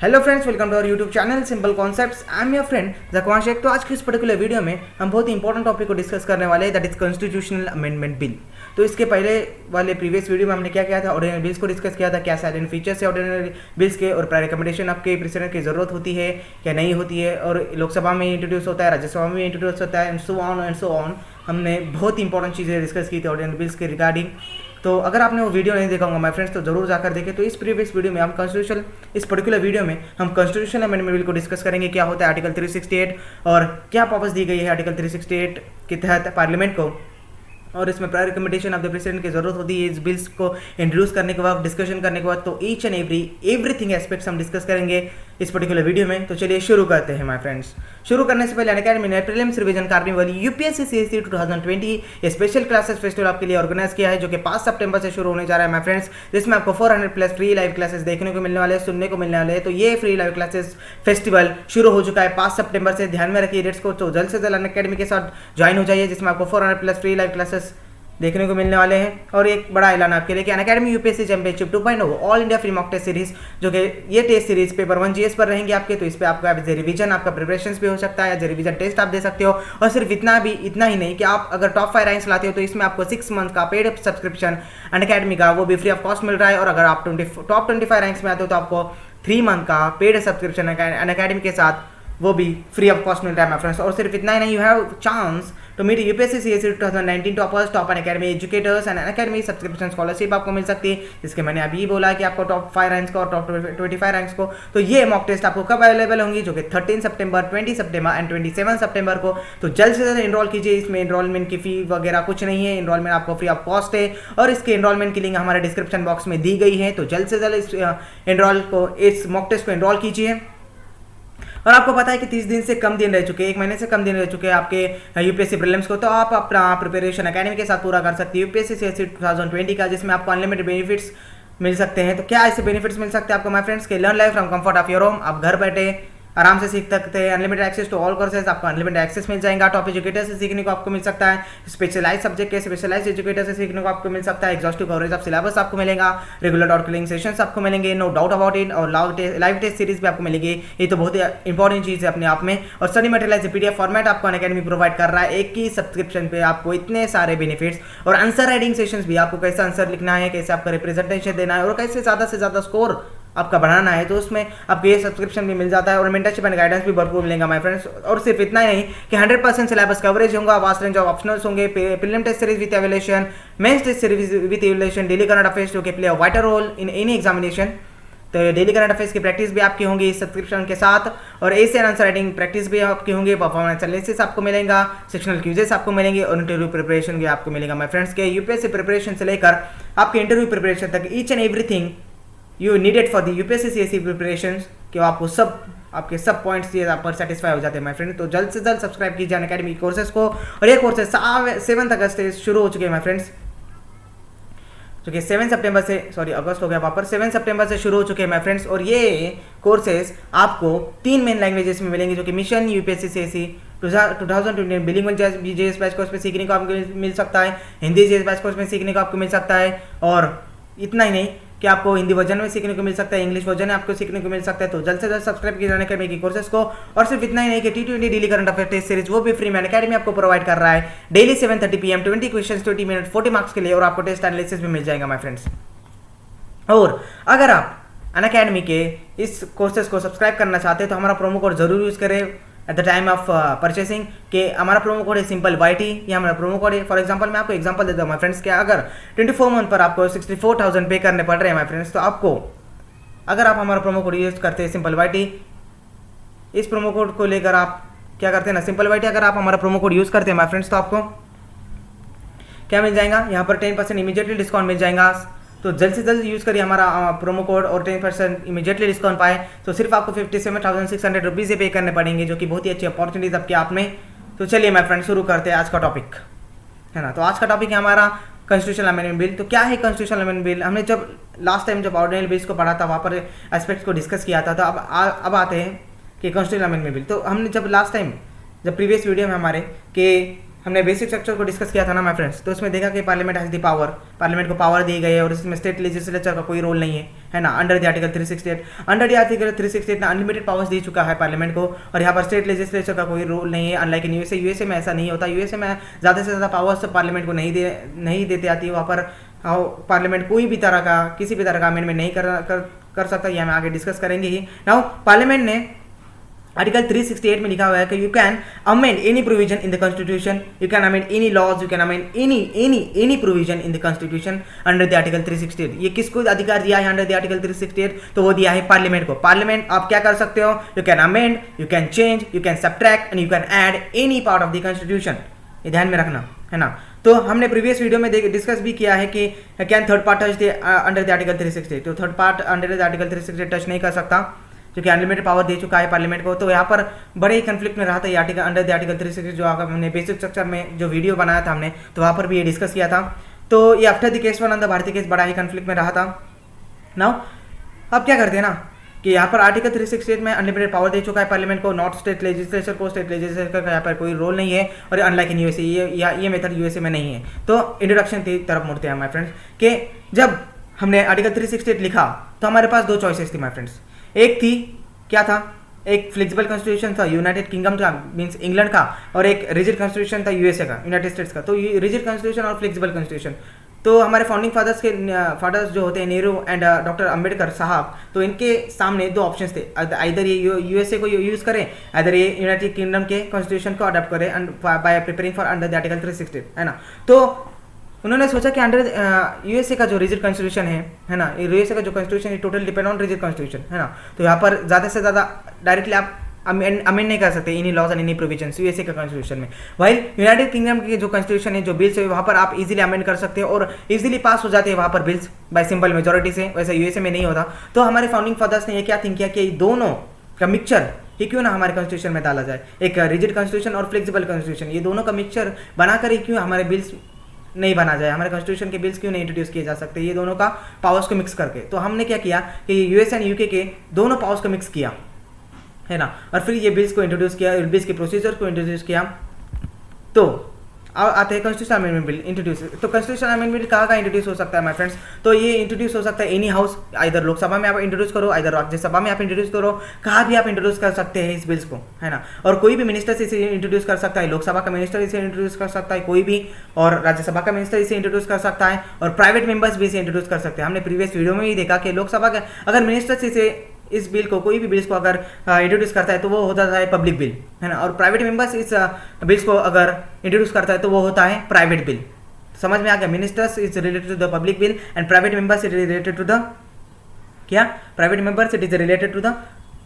Hello friends, welcome to our YouTube channel simple concepts. I am your friend Zakwan Shaikh. तो आज की इस particular video में हम बहुत ही इंपॉर्टेंट टॉपिक को डिस्कस करने वाले हैं, that is constitutional amendment bill. तो इसके पहले वाले प्रीवियस वीडियो में हमने क्या किया था, ऑर्डिनरी बिल्स को डिस्कस किया था, क्या सारे फीचर्स है ऑर्डिनरी बिल्स के और प्रायर रिकमेंडेशन आपके प्रेसिडेंट की जरूरत होती है क्या नहीं होती है, और लोकसभा में इंट्रोड्यूस होता है, राज्यसभा में इंट्रोड्यूस होता है, एंड सो ऑन। हमने बहुत इंपॉर्टेंट चीज़ें डिस्कस की थी ऑर्डिनरी बिल्स के रिगार्डिंग। तो अगर आपने वो वीडियो नहीं देखा होगा माय फ्रेंड्स, तो जरूर जाकर देखें। तो इस प्रीवियस वीडियो में हम कॉन्स्टिट्यूशन इस पर्टिकुलर वीडियो में हम कॉन्स्टिट्यूशनल अमेंडमेंट बिल को डिस्कस करेंगे, क्या होता है आर्टिकल 368 और क्या पर्पस दी गई है आर्टिकल 368 के तहत पार्लियामेंट को, और इसमें prior recommendation of the president की जरूरत होती है इस बिल्स को इंट्रोड्यूस करने के बाद, डिस्कशन करने के बाद। तो ईच एंड एवरीथिंग एस्पेक्ट्स हम डिस्कस करेंगे इस पर्टिकुलर वीडियो में। तो चलिए शुरू करते हैं माय फ्रेंड्स। शुरू करने से पहले अनअकैडमी ने प्रीलिम्स रिवीजन करने वाली यूपीएससी सीएससी 2020 ये स्पेशल क्लासेस फेस्टिवल आपके लिए ऑर्गेनाइज किया है, जो कि 5 सितंबर से शुरू होने जा रहा है माय फ्रेंड्स, जिसमें आपको 400 प्लस फ्री लाइव क्लासेस देखने को मिलने वाले हैं, सुनने को मिलने वाले हैं। तो ये फ्री लाइव क्लासेस फेस्टिवल शुरू हो चुका है 5 सितंबर से। ध्यान में रखिए डेट्स को, तो जल्द से जल्द अनअकैडमी के साथ ज्वाइन हो जाइए, जिसमें आपको 400 प्लस फ्री लाइव क्लासेस देखने को मिलने वाले हैं। और एक बड़ा ऐलान आपके लिए कि Unacademy UPSC championship 2.0 all India free mock test series, जो कि ये टेस्ट सीरीज पेपर 1 जीएस पर रहेंगे आपके। तो इस पे आपका रिवीजन, आपका प्रिपरेशंस भी हो सकता है, या रिवीजन टेस्ट आप दे सकते हो। और सिर्फ इतना ही नहीं कि आप अगर टॉप 5 रैंक्स लाते हो तो इसमें आपको 6 मंथ का पेड सब्सक्रिप्शन अनअकैडमी का वो भी फ्री ऑफ कॉस्ट मिल रहा है। और अगर आप टॉप 25 रैंक्स में आते हो तो आपको 3 मंथ का पेड सब्सक्रिप्शन अनअकैडमी के साथ वो भी फ्री ऑफ कॉस्ट मिल रहा है माय फ्रेंड्स। और सिर्फ इतना ही नहीं, you have chance to meet UPSC CSC 2019 toppers, top Unacademy educators and Unacademy subscription scholarship आपको मिल सकती है, जिसके मैंने अभी बोला कि आपको टॉप 5 रैंक्स को और टॉप 25 रैंक्स को। तो ये मॉक टेस्ट आपको कब अवेलेबल होंगी, जो कि 13 सितंबर, 20 सितंबर एंड 27 सितंबर को। तो जल्द से जल्द इनरोल कीजिए। इसमें इनरोलमेंट की फी वगैरह कुछ नहीं है, इनरोलमेंट आपको फ्री ऑफ कॉस्ट है, और इसके इनरोलमेंट की लिंक हमारे डिस्क्रिप्शन बॉक्स में दी गई है। तो जल्द से जल्द इस मॉक टेस्ट को इनरोल कीजिए। और आपको पता है कि 30 दिन से कम दिन रह चुके हैं, 1 महीने से कम दिन रह चुके हैं आपके यूपीएससी प्रीलिम्स को। तो आप अपना प्रिपरेशन अकेडमी के साथ पूरा कर सकते हैं यूपीएससी सीएससी 2020 का, जिसमें आपको अनलिमिटेड बेनिफिट्स मिल सकते हैं। तो क्या ऐसे बेनिफिट्स मिल सकते हैं आपको माय फ्रेंड्स के, learn life from comfort of your home, आप घर बैठे आराम से सीख सकते हैं। Unlimited access to all courses, आपको अनलिमिटेड एक्सेस मिल जाएगा। टॉप एजुकेटर से सीखने को आपको मिल सकता है, स्पेशलाइज सब्जेक्ट के स्पेशलाइज एजुकेटर से सीखने को आपको मिल सकता है। एग्जॉस्टिव कवरेज ऑफ सिलेबस आपको मिलेगा, रेगुलर डाउट क्लियरिंग सेशंस आपको मिलेंगे, नो डाउट अबाउट इट, और लाइव टेस्ट सीरीज भी आपको मिलेगी। ये तो बहुत ही इंपॉर्टेंट चीज़ है अपने आप में। और स्टडी मटेरियल पीडीएफ फॉर्मेट आपको अनअकैडमी प्रोवाइड कर रहा है, एक ही सब्सक्रिप्शन पे आपको इतने सारे बेनिफिट्स। और आंसर राइटिंग सेशंस भी, आपको कैसे आंसर लिखना है, कैसे आपका रिप्रेजेंटेशन देना है, और कैसे ज़्यादा से ज़्यादा स्कोर आपका बढ़ाना है, तो उसमें आपको ये सब्सक्रिप्शन भी मिल जाता है। और मेंटरशिप एंड गाइडेंस भी भरपूर मिलेगा माय फ्रेंड्स। और सिर्फ इतना ही नहीं कि 100% सिलेबस कवरेज होगा, वास्ट रेंज ऑफ ऑप्शनल्स होंगे, prelim test series with evaluation, mains test series with evaluation, daily current affairs जो कि play a vital role in any examination. तो डेली करंट अफेयर्स की प्रैक्टिस भी आपकी होंगी इस सब्सक्रिप्शन के साथ, और एसे आंसर राइटिंग प्रैक्टिस भी आपकी होंगी, परफॉर्मेंस एनालिसिस आपको मिलेगा, सेक्शनल क्यूजेस आपको मिलेंगे, और इंटरव्यू प्रिपरेशन भी आपको मिलेगा माय फ्रेंड्स के। यूपीएससी प्रिपरेशन से लेकर आपके इंटरव्यू प्रिपरेशन तक each and everything you needed for the UPSC CSC preparation, कि आपको आपके सब पॉइंट्स ये पर सेटिस्फाई हो जाते हैं माय फ्रेंड। तो जल्द से जल्द सब्सक्राइब कीजिए अनअकैडमी कोर्सेज को। और ये कोर्सेज 7 अगस्त से शुरू हो चुके हैं माय फ्रेंड्स, जो कि 7 सितंबर से, सॉरी अगस्त हो गया वापस, 7 सितंबर से शुरू हो चुके हैं माय फ्रेंड्स। और ये कोर्सेज आपको 3 मेन लैंग्वेजेस में मिलेंगे, जो कि mission UPSC CSC 2020 bilingual JS batch course में सीखने को आपको मिल सकता है, हिंदी जेएस बैच कोर्स में सीखने को आपको मिल सकता है। और इतना ही नहीं कि आपको हिंदी वर्जन में सीखने को मिल सकता है, इंग्लिश वर्जन में आपको सीखने को मिल सकता है। तो जल्द से जल्द सब्सक्राइब किए जाने के कोर्सेज को। और सिर्फ इतना ही नहीं कि T20 daily current affair test series वो भी फ्री में अनअकैडमी आपको प्रोवाइड कर रहा है, daily 7:30 PM 20 questions 20 minute 40 marks के लिए, और आपको टेस्ट एनालिसिस भी मिल जाएगा माय फ्रेंड्स। और अगर आप अनअकैडमी के इस कोर्सेज को सब्सक्राइब करना चाहते हैं तो हमारा प्रोमो कोड जरूर यूज़ करें eight the time of purchasing, के हमारा प्रोमो कोड है सिंपल YT, ये हमारा प्रोमो कोड है। फॉर एग्जांपल मैं आपको एग्जांपल देता हूँ माय फ्रेंड्स, कि अगर 24 मंथ पर आपको 64,000 पे करने पड़ रहे हैं माय फ्रेंड्स, तो आपको अगर आप हमारा प्रोमो कोड यूज़ करते हैं सिंपल YT, इस प्रोमो कोड को लेकर आप क्या करते हैं ना, सिंपल YT अगर आप हमारा प्रोमो कोड यूज़ करते हैं माय फ्रेंड्स, तो आपको क्या मिल जाएगा, यहाँ पर 10% इमीडिएटली डिस्काउंट मिल जाएगा। तो जल्द से जल्द यूज़ करिए हमारा प्रोमो कोड, और 10% इमीडिएटली डिस्काउंट पाए। तो सिर्फ आपको 57,600 रुपीज़ से पे करने पड़ेंगे, जो कि बहुत ही अच्छी अपॉर्चुनिटीज आपके आप में। तो चलिए माय फ्रेंड शुरू करते हैं आज का टॉपिक, है ना। तो आज का टॉपिक है हमारा कॉन्स्टिट्यूशनल अमेंडमेंट बिल। तो क्या है कॉन्स्टिट्यूशनल अमेंडमेंट बिल, हमने जब लास्ट टाइम जब ऑर्डिनरी बिल्स को पढ़ा था वहाँ पर एस्पेक्ट्स को डिस्कस किया था। तो अब आते हैं कि कॉन्स्टिट्यूशनल अमेंडमेंट बिल। तो हमने जब लास्ट टाइम जब प्रीवियस वीडियो में हमारे कि हमने बेसिक स्ट्रक्चर को डिस्कस किया था ना माय फ्रेंड्स, तो उसमें देखा कि parliament has the power, parliament को पावर दी गई है और इसमें स्टेट लेजिस्लेचर का कोई रोल नहीं है ना, under the article 368। Under the article 368 ने अनलिमिटेड पावर्स दे चुका है पार्लियामेंट को, और यहाँ पर स्टेट लेजिस्लेचर का कोई रोल नहीं है, अनलाइक इन यूएसए में ऐसा नहीं होता। यूएसए में ज़्यादा से ज़्यादा पावर्स पार्लियामेंट को नहीं देते आती है, वहाँ पर पार्लियामेंट कोई भी तरह का किसी भी तरह का अमेंडमेंट नहीं कर सकता, ये हम आगे डिस्कस करेंगे ही। नाउ पार्लियामेंट ने आर्टिकल 368 में लिखा हुआ है कि you can amend any provision in the constitution, you can amend any laws, you can amend any provision in the constitution under the article 368। ये किसको अधिकार दिया है अंडर द आर्टिकल 368? तो वो दिया है पार्लियामेंट को। पार्लियामेंट आप क्या कर सकते हो? You can amend, you can change, you can subtract and you can add any part of the constitution. ये ध्यान में रखना है ना। तो हमने प्रीवियस वीडियो में डिस्कस भी किया है कि can third part touch under the article 368, तो third part under the article 368 touch नहीं कर सकता क्योंकि अनलिमिटेड पावर दे चुका है पार्लियामेंट को। तो यहाँ पर बड़े ही कंफ्लिक्ट में रहा था ये आर्टिकल अंडर द आर्टिकल 368, जो हमने बेसिक स्ट्रक्चर में जो वीडियो बनाया था हमने, तो वहाँ पर भी ये डिस्कस किया था। तो ये after the case one on the भारतीय केस बड़ा ही कंफ्लिक्ट में रहा था। नाउ अब क्या करते हैं ना कि यहाँ पर आर्टिकल 368 में अनलिमिटेड पावर दे चुका है पार्लियामेंट को, नॉट स्टेट लेजिस्लेचर को, स्टेट लेजिस्लेचर का यहाँ पर कोई रोल नहीं है, और अनलाइक इन यूएसए ये मेथड यूएसए में नहीं है। तो इंट्रोडक्शन की तरफ मुड़ते हैं माय फ्रेंड्स कि जब हमने आर्टिकल 368 लिखा तो हमारे पास दो चॉइसेस थी माय फ्रेंड्स। एक थी क्या था, एक फ्लेक्सिबल कॉन्स्टिट्यूशन था यूनाइटेड किंगडम का, मींस इंग्लैंड का, और एक रिजिड कॉन्स्टिट्यूशन था यूएसए का, यूनाइटेड स्टेट्स का। तो रिजिड कॉन्स्टिट्यूशन और फ्लेक्सिबल कॉन्स्टिट्यूशन, तो हमारे फाउंडिंग फादर्स जो होते हैं नेहरू एंड डॉक्टर अंबेडकर साहब, तो इनके सामने दो ऑप्शंस थे, इधर ये यूएसए को यूज़ करें, इधर ये यूनाइटेड किंगडम के कॉन्स्टिट्यूशन को अडॉप्ट करें bye preparing for under the article 368, है ना। तो उन्होंने सोचा कि अंडर यूएसए का जो रिजिड कॉन्स्टिट्यूशन है ना, यूएसए का जो कॉन्स्टिट्यूशन है total depend on rigid constitution, है ना। तो यहाँ पर ज़्यादा से ज़्यादा डायरेक्टली आप अमेंड नहीं कर सकते इन्हीं लॉज एंड इन्हीं प्रोविजंस यूएसए का कॉन्स्टिट्यूशन में। वाइल यूनाइटेड किंगडम के जो कॉन्स्टिट्यूशन है, जो बिल्स है, वहाँ पर आप इजीली अमेंड कर सकते हो और इजीली पास हो जाते हैं वहाँ पर बिल्स बाय सिंपल मेजोरिटी से, वैसे यूएसए में नहीं होता। तो हमारे फाउंडिंग फादर्स ने ये क्या थिंक किया कि दोनों का मिक्सचर ये क्यों ना हमारे कॉन्स्टिट्यूशन में डाला जाए, एक रिजिड कॉन्स्टिट्यूशन और फ्लेक्सिबल कॉन्स्टिट्यूशन, ये दोनों का मिक्सचर बनाकर ही क्यों हमारे बिल्स नहीं बना जाए, हमारे कॉन्स्टिट्यूशन के बिल्स क्यों नहीं इंट्रोड्यूस किए जा सकते, ये दोनों का पावर्स को मिक्स करके। तो हमने क्या किया कि यूएस एंड यूके के दोनों पावर्स को मिक्स किया, है ना, और फिर ये बिल्स को इंट्रोड्यूस किया, बिल्स के प्रोसीजर को इंट्रोड्यूस किया। तो आते हैं कॉन्स्टिट्यूशन अमेंडमेंट बिल इंट्रोड्यूस। तो कॉन्स्टिट्यूशन अमेंडमेंट बिल कहाँ इंट्रोड्यूस हो सकता है माय फ्रेंड्स? तो ये इंट्रोड्यूस हो सकता है एनी हाउस, इधर लोकसभा में आप इंट्रोड्यूस करो, इधर राज्यसभा में आप इंट्रोड्यूस करो, कहाँ भी आप इंट्रोड्यूस कर सकते हैं इस बिल्स को, है ना। और कोई भी मिनिस्टर इसे इंट्रोड्यूस कर सकता है, लोकसभा का मिनिस्टर इसे इंट्रोड्यूस कर सकता है कोई भी, और राज्यसभा का मिनिस्टर इसे इंट्रोड्यूस कर सकता है, और प्राइवेट मेंबर्स भी इसे इंट्रोड्यूस कर सकते हैं। हमने प्रीवियस वीडियो में भी देखा कि लोकसभा का अगर मिनिस्टर इसे इस बिल को, कोई भी बिल्स को अगर इंट्रोड्यूस करता है तो वो होता है पब्लिक बिल, है ना, और प्राइवेट मेंबर्स इस बिल्स को अगर इंट्रोड्यूस करता है तो वो होता है प्राइवेट बिल। समझ में आ गया? Ministers is related to the public bill and private members is related to the क्या, private members it is related to the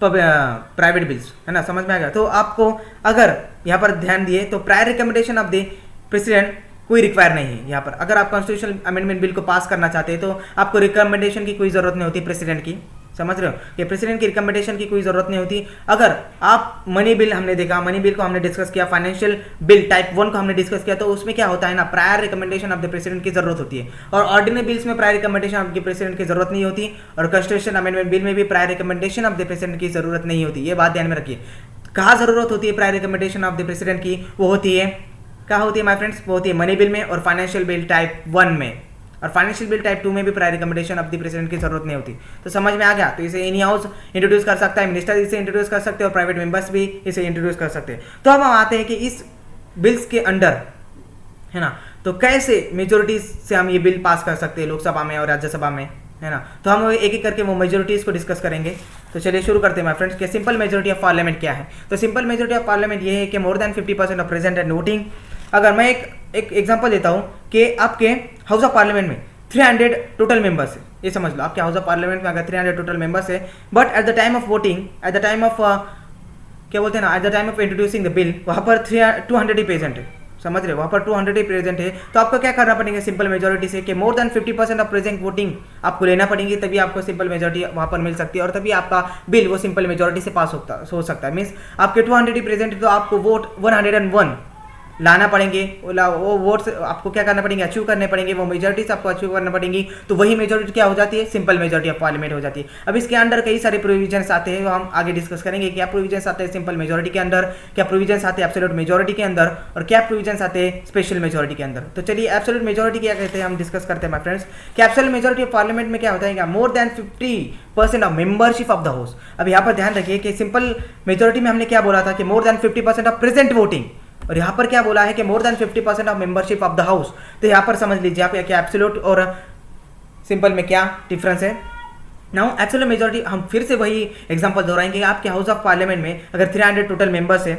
private bills, है ना। समझ में आ गया? तो आपको अगर यहाँ पर ध्यान दिए तो prior recommendation of the president कोई रिक्वायर नहीं है यहाँ पर। अगर आप कॉन्स्टिट्यूशन अमेंडमेंट बिल को पास करना चाहते हैं तो आपको रिकमेंडेशन की कोई ज़रूरत नहीं होती प्रेसिडेंट की, समझ रहे हो, कि प्रेसिडेंट की रिकमेंडेशन की कोई ज़रूरत नहीं होती। अगर आप मनी बिल, हमने देखा मनी बिल को हमने डिस्कस किया, फाइनेंशियल बिल टाइप 1 को हमने डिस्कस किया, तो उसमें क्या होता है ना, prior recommendation of the president की जरूरत होती है, और ऑर्डिनरी बिल्स में prior recommendation of the president की जरूरत नहीं होती, और कॉन्स्टिट्यूशन अमेंडमेंट बिल में भी prior recommendation of the president की जरूरत नहीं होती। ये बात ध्यान में रखिए। कहाँ जरूरत होती है prior recommendation of the president की? वो होती है, कहाँ होती है माय फ्रेंड्स? वो होती है मनी बिल में और फाइनेंशियल बिल टाइप 1 में, और फाइनेंशियल बिल टाइप 2 में भी prior recommendation of the president की जरूरत नहीं होती। तो समझ में आ गया? तो इसे एनी हाउस इंट्रोड्यूस कर सकता है, मिनिस्टर इसे इंट्रोड्यूस कर सकते हैं, और प्राइवेट मेंबर्स भी इसे इंट्रोड्यूस कर सकते हैं। तो अब हम आते हैं कि इस बिल्स के अंडर, है ना, तो कैसे मेजोरिटी से हम ये बिल पास कर सकते हैं लोकसभा में और राज्यसभा में, है ना। तो हम एक एक करके वो मेजोरिटीज को डिस्कस करेंगे। तो चलिए शुरू करते हैं माय फ्रेंड्स कि सिंपल मेजोरिटी ऑफ पार्लियामेंट क्या है। तो सिंपल मेजोरिटी ऑफ पार्लियामेंट ये है कि more than 50% of present and voting. अगर मैं एक एग्जांपल देता हूँ कि आपके हाउस ऑफ पार्लियामेंट में 300 टोटल मेंबर्स है, ये समझ लो आपके हाउस ऑफ पार्लियामेंट में अगर 300 टोटल मेंबर्स है, but at the time of voting, at the time of क्या बोलते हैं ना, eight the time of introducing the bill, वहाँ पर 200 ही प्रेजेंट है, समझ रहे हो, वहाँ पर 200 ही प्रेजेंट है। तो आपको क्या करना पड़ेगा सिंपल मेजोरिटी से कि more than 50% of present voting आपको लेना पड़ेगी, तभी आपको सिंपल मेजोरिटी वहाँ पर मिल सकती है, और तभी आपका बिल वो सिंपल मेजोरिटी से पास हो सकता है। मीन्स आपके 200 ही प्रेजेंट है तो आपको वोट 101 लाना पड़ेंगे, वो वोट्स आपको क्या करना पड़ेंगे, अचीव करने पड़ेंगे, वो मेजोरिटीज आपको अचीव करना पड़ेंगी, तो वही मेजोरिटी क्या हो जाती है, सिंपल मेजोरिटी ऑफ पार्लियामेंट हो जाती है। अब इसके अंदर कई सारे प्रोविजंस आते हैं, वो हम आगे डिस्कस करेंगे, क्या प्रोविजंस आते हैं सिंपल मेजोरिटी के अंदर, क्या प्रोविजंस आते हैं एब्सोल्यूट मेजोरिटी के अंदर, और क्या प्रोविजंस आते हैं स्पेशल मेजोरिटी के अंदर। तो चलिए एब्सोल्यूट मेजोरिटी क्या कहते हैं हम डिस्कस करते हैं माय फ्रेंड्स। कि एब्सोल्यूट मेजोरिटी ऑफ पार्लियामेंट में क्या होता है, मोर than 50% of membership of the house. अब यहाँ पर ध्यान रखिए कि सिंपल मेजोरिटी में हमने क्या बोला था कि more than 50% of present voting, और यहाँ पर क्या बोला है कि more than 50% of membership of the house. तो यहाँ पर समझ लीजिए आप क्या एब्सोल्यूट और सिंपल में क्या डिफरेंस है। नाउ एब्सोल्यूट मेजोरिटी हम फिर से वही एग्जांपल दोहराएंगे। आपके हाउस ऑफ पार्लियामेंट में अगर 300 टोटल मेंबर्स है,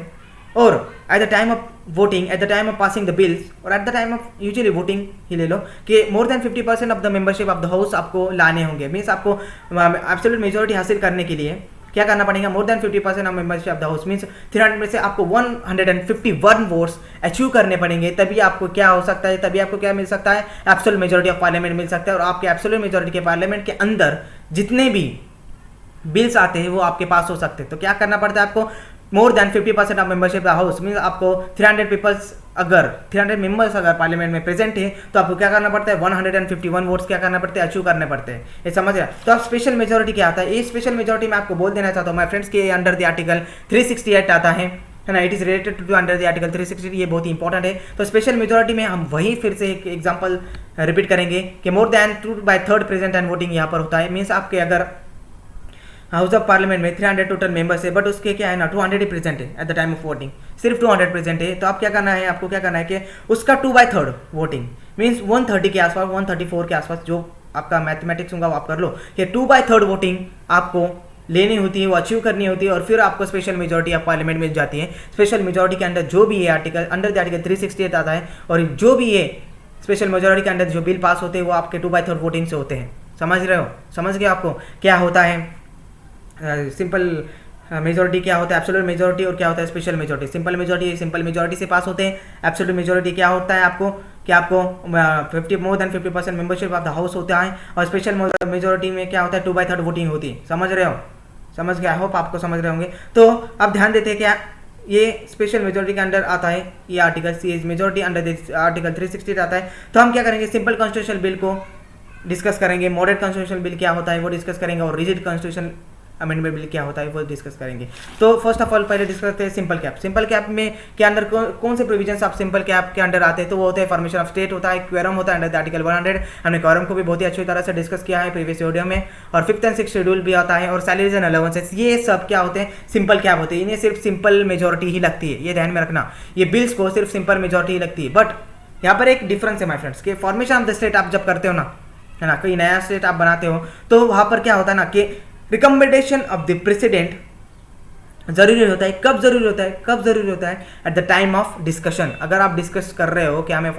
और at the time of voting, at the time of passing the bills, और at the time of usually voting ही ले लो कि more than 50% of the membership of the house आपको लाने होंगे। मीन्स आपको एब्सोल्यूट मेजोरिटी हासिल करने के लिए क्या करना पड़ेगा, मोर than 50% of membership of the house means 300 में से आपको 151 वोट्स अचीव करने पड़ेंगे, तभी आपको क्या हो सकता है, तभी आपको क्या मिल सकता है, एब्सोल्यूट मेजोरिटी ऑफ पार्लियामेंट मिल सकता है। और आपके एब्सोल्यूट मेजोरिटी के पार्लियामेंट के अंदर जितने भी बिल्स आते हैं वो आपके पास हो सकते हैं। तो क्या करना पड़ता है आपको, मोर than 50% of membership the house means आपको 300 मेंबर्स अगर पार्लियामेंट में प्रेजेंट है तो आपको क्या करना पड़ता है, 151 वोट्स क्या करना पड़ते हैं, अचीव करने पड़ते हैं। ये समझ रहे हैं। तो अब स्पेशल मेजोरिटी क्या आता है, ये स्पेशल मेजोरिटी मैं आपको बोल देना चाहता हूँ माय फ्रेंड्स के अंडर द आर्टिकल 368 आता है ना, it is related to under the article 360, ये बहुत ही इंपॉर्टेंट है। तो स्पेशल मेजोरिटी में हम वही फिर से एक एग्जांपल रिपीट करेंगे कि more then 2/3 present and voting यहाँ पर होता है। मीन्स आपके अगर हाउस ऑफ पार्लियामेंट में 300 टोटल मेंबर्स है, बट उसके क्या है ना 200 ही प्रेजेंट है eight the time of voting, सिर्फ 200 प्रेजेंट है। तो आप क्या करना है, आपको क्या करना है कि उसका 2/3 वोटिंग मीन्स 130 के आसपास, 134 के आसपास, जो आपका मैथमेटिक्स होगा वो आप कर लो कि 2/3 वोटिंग आपको लेनी होती है, वो अचीव करनी होती है, और फिर आपको स्पेशल मेजोरिटी ऑफ पार्लियामेंट मिल जाती है। स्पेशल मेजोरिटी के अंदर जो भी ये आर्टिकल अंडर द आर्टिकल 368 आता है, और जो भी ये स्पेशल मेजोरिटी के अंदर जो बिल पास होते हैं वो आपके 2/3 वोटिंग से होते हैं। समझ रहे हो, समझ गए आपको क्या होता है सिंपल मेजोरिटी क्या होता है, एब्सोल्यूट मेजोरिटी, और क्या होता है स्पेशल मेजोरिटी। सिंपल मेजोरिटी से पास होते हैं। एब्सोल्यूट मेजोरिटी क्या होता है आपको, कि आपको 50 मोर than 50% membership of the house होता है, और स्पेशल मेजोरिटी में क्या होता है 2/3 वोटिंग होती है। समझ रहे हो, समझ गया, आई होप आपको समझ रहे होंगे। तो अब ध्यान देते हैं क्या ये स्पेशल मेजोरिटी के अंडर आता है, ये आर्टिकल सी मेजोरिटी अंडर आर्टिकल 360 आता है। तो हम क्या करेंगे, सिंपल कॉन्स्टिट्यूशनल बिल को डिस्कस करेंगे, मॉडरेट कॉन्स्टिट्यूशनल बिल क्या होता है वो डिस्कस करेंगे, और रिजिड कॉन्स्टिट्यूशन अमेंडमेंट बिल क्या होता है वो डिस्कस करेंगे। तो फर्स्ट ऑफ ऑल पहले डिस्कस करते हैं सिंपल कैप। सिंपल कैप में के अंदर कौन से प्रोविजंस आप सिंपल कैप के अंडर आते हैं, तो वो होते हैं फॉर्मेशन ऑफ स्टेट होता है, क्वेरम होता है अंडर द आर्टिकल 100, हमने क्वेरम को भी बहुत ही अच्छी तरह से डिस्कस किया है प्रीवियस वीडियो में, और 5th and 6th शेड्यूल भी आता है, और सैलरीज एंड अलाउंसेस, ये सब क्या होते हैं, सिंपल कैप होते हैं। इन्हें सिर्फ सिंपल मेजोरिटी ही लगती है, ये ध्यान में रखना, ये बिल्स को सिर्फ सिंपल मेजोरिटी ही लगती है। बट यहाँ पर एक डिफरेंस है माय फ्रेंड्स कि फॉर्मेशन ऑफ द स्टेट आप जब करते हो ना, है ना, कोई नया स्टेट आप बनाते हो, तो वहाँ पर क्या होता है ना कि रिकमेंडेशन ऑफ द प्रेसिडेंट जरूरी होता है। कब जरूरी होता है, कब जरूरी होता है, eight the time of discussion. अगर आप डिस्कस कर रहे हो कि हमें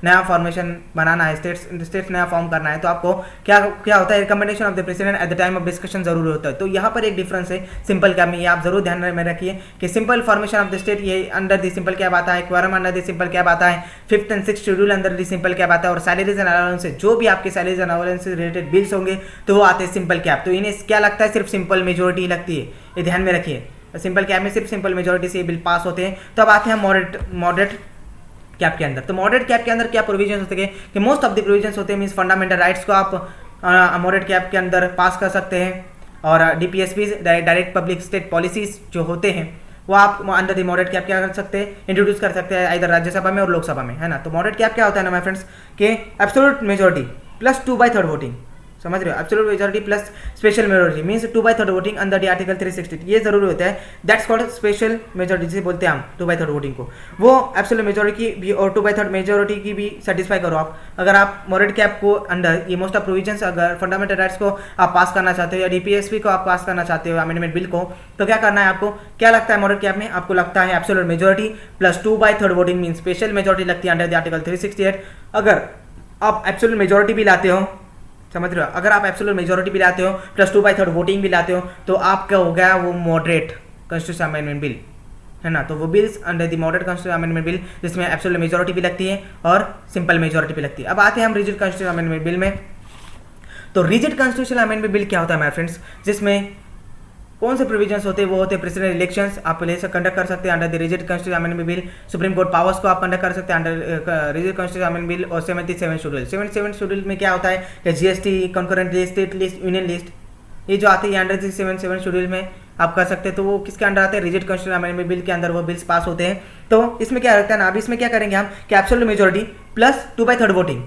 नया फॉर्मेशन बनाना है, स्टेट्स नया फॉर्म करना है, तो आपको क्या होता है, recommendation of the president at the time of discussion जरूरी होता है। तो यहाँ पर एक डिफरेंस है सिंपल कैप में, ये आप जरूर ध्यान में रखिए कि simple formation of the state ये अंडर द सिंपल कैप आता है, quorum under the simple cap आता है, 5th and 6th schedule under the simple cap आता है, और सैलरीज एंड अलाउंसेस, जो भी आपके सैलरीज एंड अलाउंसेस से रिलेटेड बिल्स होंगे तो वो आते हैं सिंपल कैप। तो इन्हें क्या लगता है, सिर्फ सिंपल मेजोरिटी लगती है, ये ध्यान में रखिए। सिंपल कैप में सिर्फ सिंपल मेजोरिटी से बिल पास होते हैं। तो अब आते हैं मॉडरेट कैप के अंदर। तो मॉडरेट कैप के अंदर क्या प्रोविजंस होते हैं कि मोस्ट ऑफ द प्रोविजंस होते हैं, मींस फंडामेंटल राइट्स को आप मॉडरेट कैप के अंदर पास कर सकते हैं, और DPSP direct public state policies जो होते हैं वो आप अंडर द मॉडरेट कैप क्या कर सकते हैं, इंट्रोड्यूस कर सकते हैं, इधर राज्यसभा में और लोकसभा में, है ना। तो मॉडरेट कैप क्या होता है ना माय फ्रेंड्स कि एब्सोल्यूट मेजोरिटी प्लस 2/3 वोटिंग, समझ रहे हो, absolute majority plus special majority means 2/3 voting under the article 360, ये जरूरी होता है। दैट्स कॉल्ड स्पेशल मेजोरिटी, जिसे बोलते हैं हम 2/3 वोटिंग को। वो एब्सोल्यूट मेजोरिटी की भी और 2/3 मेजोरिटी की भी सेटिस्फाई करो आप। अगर आप मॉडरेट कैप को अंडर ये मोस्ट ऑफ प्रोविजंस, अगर फंडामेंटल राइट्स को आप पास करना चाहते हो, या डीपीएसपी को आप पास करना चाहते हो अमेंडमेंट बिल को, तो क्या करना है आपको, क्या लगता है मॉडरेट कैप में, आपको लगता है absolute majority plus 2/3 voting mean special majority लगती है अंडर द आर्टिकल 368। अगर आप एब्सोल्यूट मेजोरिटी भी लाते हो, समझ रहे हो, अगर आप एब्सोल्यूट मेजोरिटी भी लाते हो प्लस 2/3 वोटिंग भी लाते हो, तो आपका हो गया वो मॉडरेट कॉन्स्टिट्यूशन अमेंडमेंट बिल, है ना। तो वो bills under the moderate constitution amendment bill जिसमें एब्सोल्यूट मेजोरिटी भी लगती है और सिंपल मेजोरिटी भी लगती है। अब आते हैं हम रिजिड कॉन्स्टिट्यूशन अमेंडमेंट बिल में। तो रिजिड कॉन्स्टिट्यूशन अमेंडमेंट बिल क्या होता है माय फ्रेंड्स, जिसमें कौन से प्रोविजंस होते हैं, वो होते हैं प्रेसिडेंट इलेक्शंस आप ले कंडक्ट कर सकते हैं under the rigid constitution amendment bill, supreme court powers को आप कंडक्ट कर सकते हैं under rigid constitution amendment bill, और 77 शेड्यूल। 77 शेड्यूल में क्या होता है कि GST, concurrent list, state list, union list, ये जो आते हैं अंडर 77 शेड्यूल में आप कर सकते हैं। तो वो किसके अंडर आते हैं, रिजिड कॉन्स्टिट्यूशन अमेंडमेंट बिल के अंदर वो बिल्स पास होते हैं। तो इसमें क्या रहता है ना, अब इसमें क्या करेंगे हम कि एब्सोल्यूट मेजोरिटी प्लस 2/3 वोटिंग,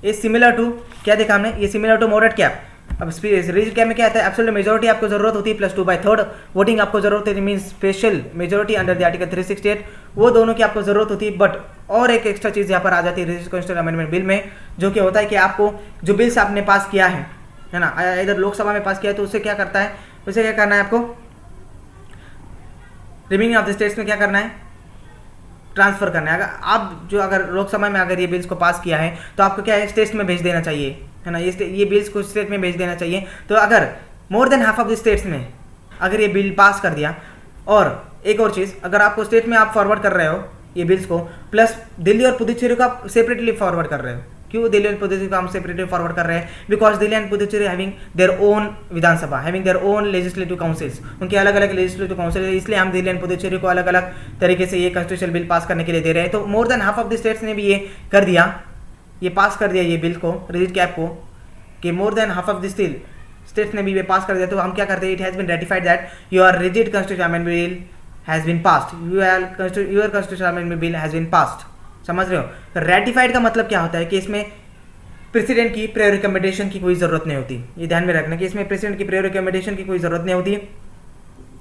ये सिमिलर टू क्या देखा हमने, ये सिमिलर टू मॉडरेट कैप। अब रिजिड कैप में क्या आता है, एब्सोल्यूट मेजोरिटी आपको जरूरत होती है प्लस 2/3 वोटिंग आपको जरूरत है, mean special majority under the article 368, वो दोनों की आपको जरूरत होती है। बट और एक एक्स्ट्रा चीज यहाँ पर आ जाती है रिजिड कॉन्स्टिट्यूशन अमेंडमेंट बिल में, जो कि होता है कि आपको जो बिल्स आपने पास किया है ना, इधर लोकसभा में पास किया है, तो उससे क्या करता है, उसे क्या करना है आपको रिमेनिंग ऑफ द स्टेट्स में क्या करना है, ट्रांसफर करना है। अगर लोकसभा में अगर ये बिल्स को पास किया है तो आपको क्या है, स्टेट्स में भेज देना चाहिए, है ना, ये बिल्स को स्टेट में भेज देना चाहिए। तो अगर more than half of the states में अगर ये बिल पास कर दिया, और एक और चीज़, अगर आपको स्टेट में आप फॉरवर्ड कर रहे हो ये बिल्स को, प्लस दिल्ली और पुदुचेरी को आप सेपरेटली फॉरवर्ड कर रहे हो। क्यों दिल्ली एंड पुदुचेरी को हम सेपरेटली फॉरवर्ड कर रहे हैं, because Delhi and Puducherry having their own Vidhan Sabha, having their own legislative councils, उनके अलग अलग लेजिस्लेटिव काउंसिल है, इसलिए हम दिल्ली एंड पुदुचेरी को अलग अलग तरीके से ये कॉन्स्टिट्यूशन बिल पास करने के लिए दे रहे हैं। तो more than half of the states ने भी ये कर दिया, ये पास कर दिया ये बिल को, रिजिड कैप को, कि more than half of the states ने भी ये पास कर दिया। तो हम क्या करते हैं, it has been ratified that your rigid constitution amendment bill has been passed, your constitution amendment bill has been passed. समझ रहे हो, रेटिफाइड का मतलब क्या होता है कि इसमें प्रेसिडेंट की प्रेयर रिकमेंडेशन की कोई ज़रूरत नहीं होती। ये ध्यान में रखना कि इसमें प्रेसिडेंट की प्रेयर रिकमेंडेशन की कोई ज़रूरत नहीं होती।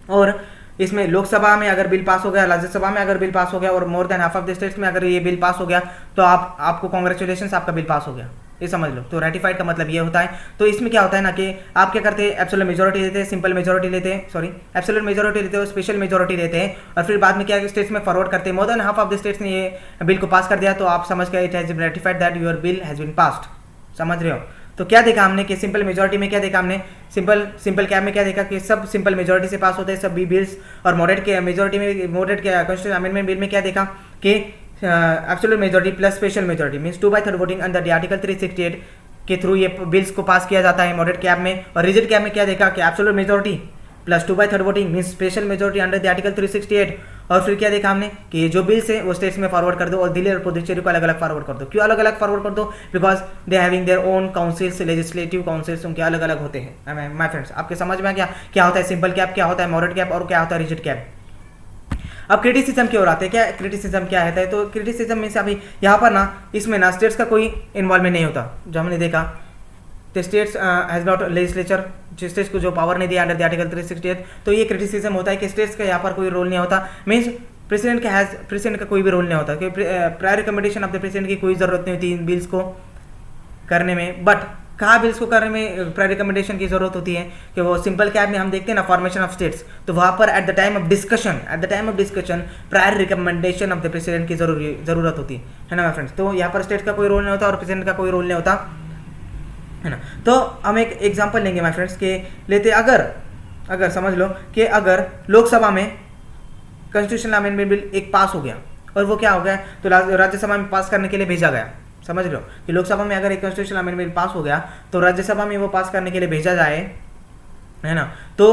और इसमें लोकसभा में अगर बिल पास हो गया, राज्यसभा में अगर बिल पास हो गया, और more than half of the states में अगर ये बिल पास हो गया, तो आपको कॉन्ग्रेचुलेशन, आपका बिल पास हो गया, ये समझ लो। तो रेटिफाइड का मतलब ये होता है। तो इसमें क्या होता है ना कि आप क्या करते हैं, एब्सोल्यूट मेजोरिटी लेते हैं, सिंपल मेजोरिटी लेते हैं, सॉरी एब्सोल्यूट मेजोरिटी लेते हैं, स्पेशल मेजोरिटी लेते हैं, और फिर बाद में क्या स्टेट्स में फॉरवर्ड करते हैं। More than half of the states ने ये बिल को पास कर दिया, तो आप समझ गए it has been ratified that your bill has been passed. समझ रहे हो। तो क्या देखा हमने कि सिंपल मेजोरिटी में क्या देखा हमने, सिंपल कैप में क्या देखा कि सब सिंपल मेजोरिटी से पास होते हैं सब बी बिल्स, और मॉडरेट के मेजोरिटी में, मॉडरेट के कॉन्स्टिट्यूशन अमेंडमेंट बिल में क्या देखा कि absolute majority plus special majority means 2/3 voting under the article 368 के थ्रू ये बिल्स को पास किया जाता है मॉडरेट कैप में। और रिजिड कैप में क्या देखा कि absolute majority plus 2/3 voting means special majority under the article 368। और फिर क्या देखा हमने कि ये जो बिल्स है वो स्टेट्स में फॉरवर्ड कर दो, और दिल्ली और पुदुचेरी को अलग अलग फॉरवर्ड कर दो। क्यों अलग अलग फॉरवर्ड कर दो, because they having their own councils, legislative councils उनके अलग अलग होते हैं। माय फ्रेंड्स, आपके समझ में क्या होता है सिंपल कैप, क्या होता है मॉडरेट कैप, और क्या होता है रिजिड कैप। अब क्रिटिसिज्म की ओर आते हैं। क्या क्रिटिसिज्म क्या है, तो क्रिटिसिज्म मीन्स अभी यहाँ पर ना इसमें ना स्टेट्स का कोई इन्वॉल्वमेंट नहीं होता। जो हमने देखा the states has not legislature, states को जो पावर नहीं दिया अंडर द आर्टिकल 368, तो ये क्रिटिसिज्म होता है कि स्टेट्स का यहाँ पर कोई रोल नहीं होता। मीन्स प्रेसिडेंट का कोई भी रोल नहीं होता, क्योंकि prior recommendation of the president की कोई ज़रूरत नहीं होती इन बिल्स को करने में। बट कहाँ बिल्स को करने में प्रायर रिकमेंडेशन की जरूरत होती है कि वो सिंपल कैप में हम देखते हैं ना फॉर्मेशन ऑफ स्टेट्स, तो वहाँ पर eight the time of discussion prior recommendation of the president की ज़रूरत होती है ना माय फ्रेंड्स। तो यहाँ पर स्टेट्स का कोई रोल नहीं होता और प्रेसिडेंट का कोई रोल नहीं होता, है ना। तो हम एक एग्जांपल लेंगे माय फ्रेंड्स के लेते, अगर समझ लो कि अगर लोकसभा में कॉन्स्टिट्यूशनल अमेंडमेंट बिल एक पास हो गया, और वो क्या हो गया तो राज्यसभा में पास करने के लिए भेजा गया। समझ लो कि लोकसभा में अगर एक कॉन्स्टिट्यूशनल अमेंडमेंट पास हो गया तो राज्यसभा में वो पास करने के लिए भेजा जाए, है ना। तो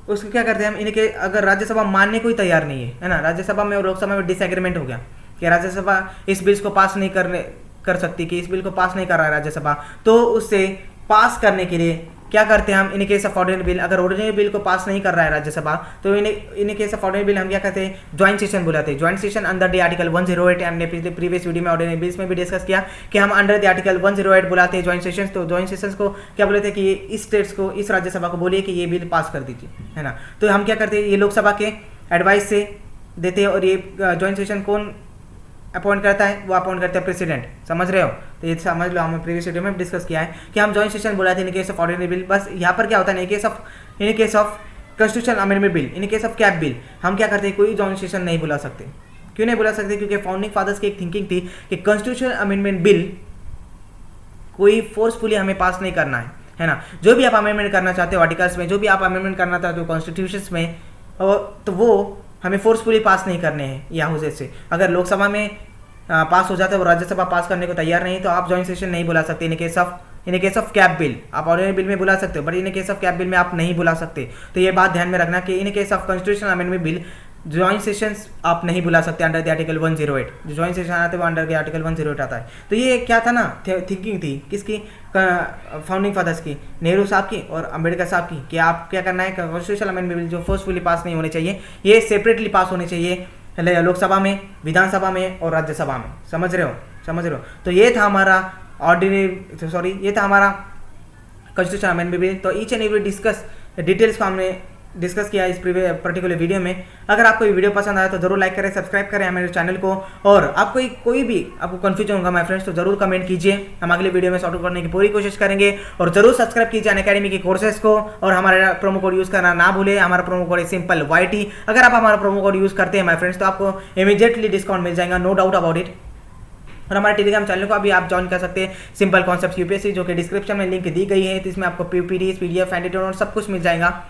उसको क्या करते हैं हम, इनके अगर राज्यसभा मानने को ही तैयार नहीं है ना, राज्यसभा में और लोकसभा में डिसएग्रीमेंट हो गया कि राज्यसभा इस बिल्स को पास नहीं कर सकती, कि इस बिल को पास नहीं कर रहा है राज्यसभा, तो उससे पास करने के लिए क्या करते हैं हम, in case of ordinary bill, अगर ऑर्डिनरी बिल को पास नहीं कर रहा है राज्यसभा, तो in case of ordinary bill हम क्या कहते हैं, ज्वाइंट सेशन बुलाते हैं। Joint session under the article 108, हमने प्रीवियस वीडियो में ऑर्डिनरी बिल्स में भी डिस्कस किया कि हम अंडर द आर्टिकल 108 बुलाते हैं ज्वाइंट सेशन। तो ज्वाइंट सेशंस को क्या बोलते हैं कि ये इस स्टेट्स को, इस राज्यसभा को बोलिए कि ये बिल पास कर दीजिए, है ना। तो हम क्या करते हैं, ये लोकसभा के एडवाइस से देते हैं, और ये ज्वाइंट सेशन कौन अपॉइंट करता है, वो अपॉइंट करता है प्रेसिडेंट। समझ रहे हो। तो ये समझ लो, हमने प्रीवियस वीडियो में डिस्कस किया है कि हम ज्वाइंट सेशन बुलाते हैं in case of ordinary bill. बस यहाँ पर क्या होता है, in case of constitutional amendment bill, in case of cap bill, हम क्या करते हैं, कोई ज्वाइंट सेशन नहीं बुला सकते। क्यों नहीं बुला सकते, क्योंकि फाउंडिंग फादर्स की एक थिंकिंग थी कि कॉन्स्टिट्यूशनल अमेंडमेंट बिल कोई फोर्सफुली हमें पास नहीं करना है ना। जो भी आप अमेंडमेंट करना चाहते हो आर्टिकल्स में, जो भी आप अमेंडमेंट करना चाहते हो कॉन्स्टिट्यूशन में, तो वो हमें फोर्सफुली पास नहीं करने हैं या हुजूर से। अगर लोकसभा में पास हो जाता है और राज्यसभा पास करने को तैयार नहीं, तो आप ज्वाइंट सेशन नहीं बुला सकते in case of in case of cap bill आप ऑर्डिनरी बिल में बुला सकते हो, but in case of cap bill में आप नहीं बुला सकते। तो ये बात ध्यान में रखना कि in case of constitutional amendment bill joint sessions आप नहीं बुला सकते अंडर द आर्टिकल 108। जो ज्वाइंट सेशन आते हैं वो अंडर द आर्टिकल 108 आता है। तो ये क्या था ना, थिंकिंग थी किसकी, फाउंडिंग फादर्स की, नेहरू साहब की और अंबेडकर साहब की, कि आप क्या करना है, कॉन्स्टिट्यूशनल अमेंडमेंट बिल जो फोर्सफुली पास नहीं होने चाहिए, ये सेपरेटली पास होने चाहिए लोकसभा में, विधानसभा में और राज्यसभा में। समझ रहे हो। तो ये था हमारा ये था हमारा कॉन्स्टिट्यूशन अमेंडमेंट बिल। तो ईच एंड एवरी डिटेल्स को हमने डिस्कस किया इस पर्टिकुलर वीडियो में। अगर आपको ये वीडियो पसंद आया तो जरूर लाइक करें, सब्सक्राइब करें हमारे चैनल को, और आपको कोई भी आपको कन्फ्यूजन होगा माय फ्रेंड्स तो जरूर कमेंट कीजिए, हम अगले वीडियो में सॉर्ट आउट करने की पूरी कोशिश करेंगे। और जरूर सब्सक्राइब कीजिए अनअकैडमी के कोर्सेज को, और हमारा प्रोमो कोड यूज़ करना ना भूलें। हमारा प्रोमो कोड है सिंपल YT। अगर आप हमारा प्रोमो कोड यूज़ करते हैं माय फ्रेंड्स तो आपको इमीडिएटली डिस्काउंट मिल जाएगा, नो डाउट अबाउट इट। और हमारे टेलीग्राम चैनल को अभी आप ज्वाइन कर सकते हैं, सिंपल कॉन्सेप्ट्स UPSC, जो कि डिस्क्रिप्शन में लिंक दी गई है। तो इसमें आपको PDF एंटीट्यूड और सब कुछ मिल जाएगा,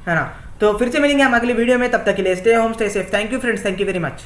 है ना। तो फिर से मिलेंगे हम अगले वीडियो में, तब तक के लिए stay home stay safe. Thank you friends, thank you very much.